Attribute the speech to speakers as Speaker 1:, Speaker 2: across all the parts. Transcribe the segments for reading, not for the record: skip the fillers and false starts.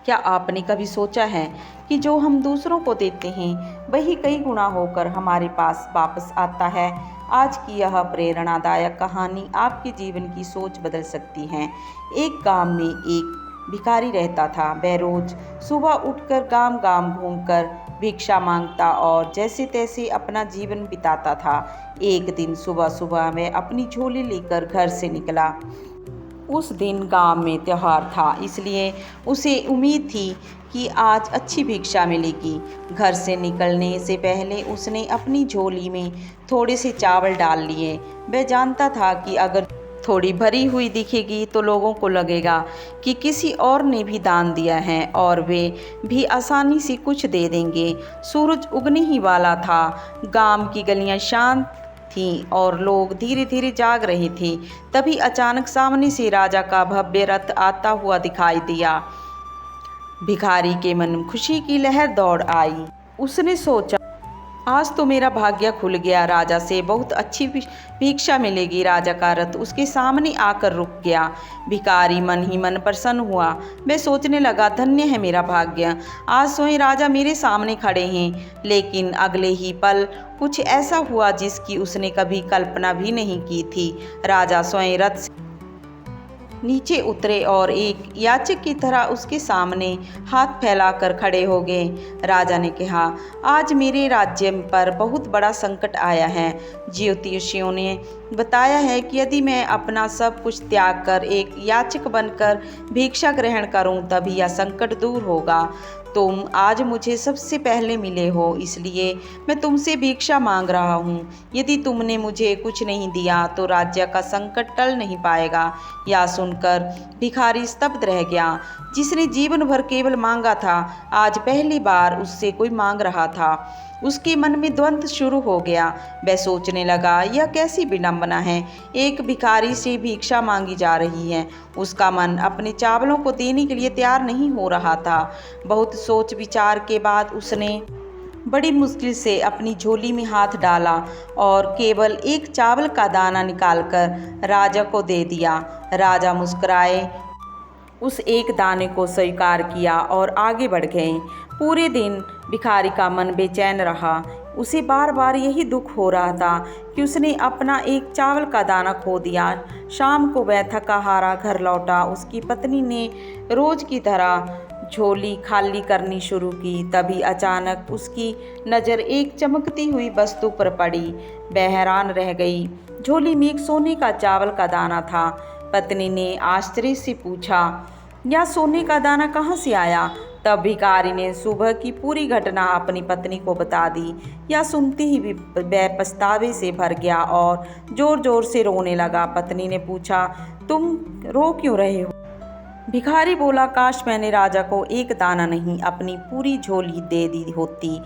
Speaker 1: क्या आपने कभी सोचा है कि जो हम दूसरों को देते हैं वही कई गुना होकर हमारे पास वापस आता है। आज की यह प्रेरणादायक कहानी आपके जीवन की सोच बदल सकती है। एक गांव में एक भिखारी रहता था। वह रोज सुबह उठकर गांव गांव घूमकर भिक्षा मांगता और जैसे तैसे अपना जीवन बिताता था। एक दिन सुबह सुबह वह अपनी झोली लेकर घर से निकला। उस दिन गांव में त्योहार था, इसलिए उसे उम्मीद थी कि आज अच्छी भिक्षा मिलेगी। घर से निकलने से पहले उसने अपनी झोली में थोड़े से चावल डाल लिए। वह जानता था कि अगर थोड़ी भरी हुई दिखेगी तो लोगों को लगेगा कि किसी और ने भी दान दिया है और वे भी आसानी से कुछ दे देंगे। सूरज उगने ही वाला था। गांव की गलियां शांत थीं और लोग धीरे धीरे जाग रहे थे। तभी अचानक सामने से राजा का भव्य रथ आता हुआ दिखाई दिया। भिखारी के मन में खुशी की लहर दौड़ आई। उसने सोचा, आज तो मेरा भाग्य खुल गया, राजा से बहुत अच्छी भिक्षा मिलेगी। राजा का रथ उसके सामने आकर रुक गया। भिखारी मन ही मन प्रसन्न हुआ। वह सोचने लगा, धन्य है मेरा भाग्य, आज स्वयं राजा मेरे सामने खड़े हैं। लेकिन अगले ही पल कुछ ऐसा हुआ जिसकी उसने कभी कल्पना भी नहीं की थी। राजा स्वयं रथ से नीचे उतरे और एक याचक की तरह उसके सामने हाथ फैलाकर खड़े हो गए। राजा ने कहा, आज मेरे राज्य पर बहुत बड़ा संकट आया है। ज्योतिषियों ने बताया है कि यदि मैं अपना सब कुछ त्याग कर एक याचक बनकर भिक्षा ग्रहण करूं तभी यह संकट दूर होगा। तुम आज मुझे सबसे पहले मिले हो, इसलिए मैं तुमसे भिक्षा मांग रहा हूँ। यदि तुमने मुझे कुछ नहीं दिया तो राज्य का संकट टल नहीं पाएगा। यह सुनकर भिखारी स्तब्ध रह गया। जिसने जीवन भर केवल मांगा था, आज पहली बार उससे कोई मांग रहा था। उसके मन में द्वंद्व शुरू हो गया। वह सोचने लगा, यह कैसी विडंबना है, एक भिखारी से भिक्षा मांगी जा रही है। उसका मन अपने चावलों को देने के लिए तैयार नहीं हो रहा था। बहुत सोच विचार के बाद उसने बड़ी मुश्किल से अपनी झोली में हाथ डाला और केवल एक चावल का दाना निकालकर राजा को दे दिया। राजा मुस्कुराए, उस एक दाने को स्वीकार किया और आगे बढ़ गए। पूरे दिन भिखारी का मन बेचैन रहा। उसे बार बार यही दुख हो रहा था कि उसने अपना एक चावल का दाना खो दिया। शाम को वह थका हारा घर लौटा। उसकी पत्नी ने रोज की तरह झोली खाली करनी शुरू की। तभी अचानक उसकी नज़र एक चमकती हुई वस्तु पर पड़ी। वह हैरान रह गई। झोली में एक सोने का चावल का दाना था। पत्नी ने आश्चर्य से पूछा, यह सोने का दाना कहाँ से आया? तब भिखारी ने सुबह की पूरी घटना अपनी पत्नी को बता दी। यह सुनते ही वह पछतावे से भर गया और जोर जोर से रोने लगा। पत्नी ने पूछा, तुम रो क्यों रहे हो? भिखारी बोला, काश मैंने राजा को एक दाना नहीं अपनी पूरी झोली दे दी होती।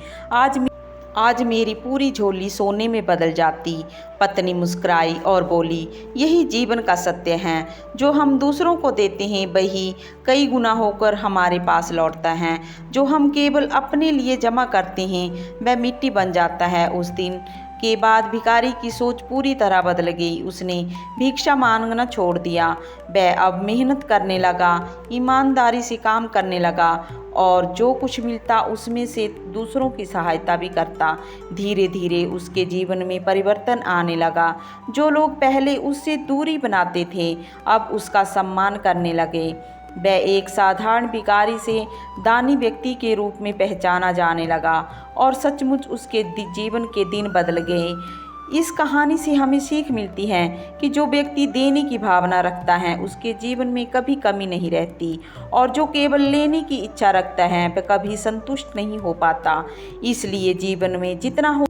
Speaker 1: आज मेरी पूरी झोली सोने में बदल जाती। पत्नी मुस्कुराई और बोली, यही जीवन का सत्य है। जो हम दूसरों को देते हैं वही कई गुना होकर हमारे पास लौटता है। जो हम केवल अपने लिए जमा करते हैं वह मिट्टी बन जाता है। उस दिन के बाद भिखारी की सोच पूरी तरह बदल गई। उसने भिक्षा मांगना छोड़ दिया। वह अब मेहनत करने लगा, ईमानदारी से काम करने लगा और जो कुछ मिलता उसमें से दूसरों की सहायता भी करता। धीरे धीरे उसके जीवन में परिवर्तन आने लगा। जो लोग पहले उससे दूरी बनाते थे अब उसका सम्मान करने लगे। वह एक साधारण भिखारी से दानी व्यक्ति के रूप में पहचाना जाने लगा और सचमुच उसके जीवन के दिन बदल गए। इस कहानी से हमें सीख मिलती है कि जो व्यक्ति देने की भावना रखता है उसके जीवन में कभी कमी नहीं रहती और जो केवल लेने की इच्छा रखता है वह कभी संतुष्ट नहीं हो पाता। इसलिए जीवन में जितना हो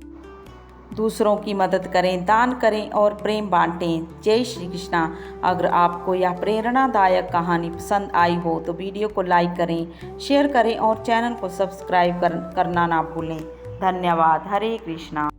Speaker 1: दूसरों की मदद करें, दान करें और प्रेम बांटें। जय श्री कृष्णा। अगर आपको यह प्रेरणादायक कहानी पसंद आई हो तो वीडियो को लाइक करें, शेयर करें और चैनल को सब्सक्राइब करना ना भूलें। धन्यवाद। हरे कृष्णा।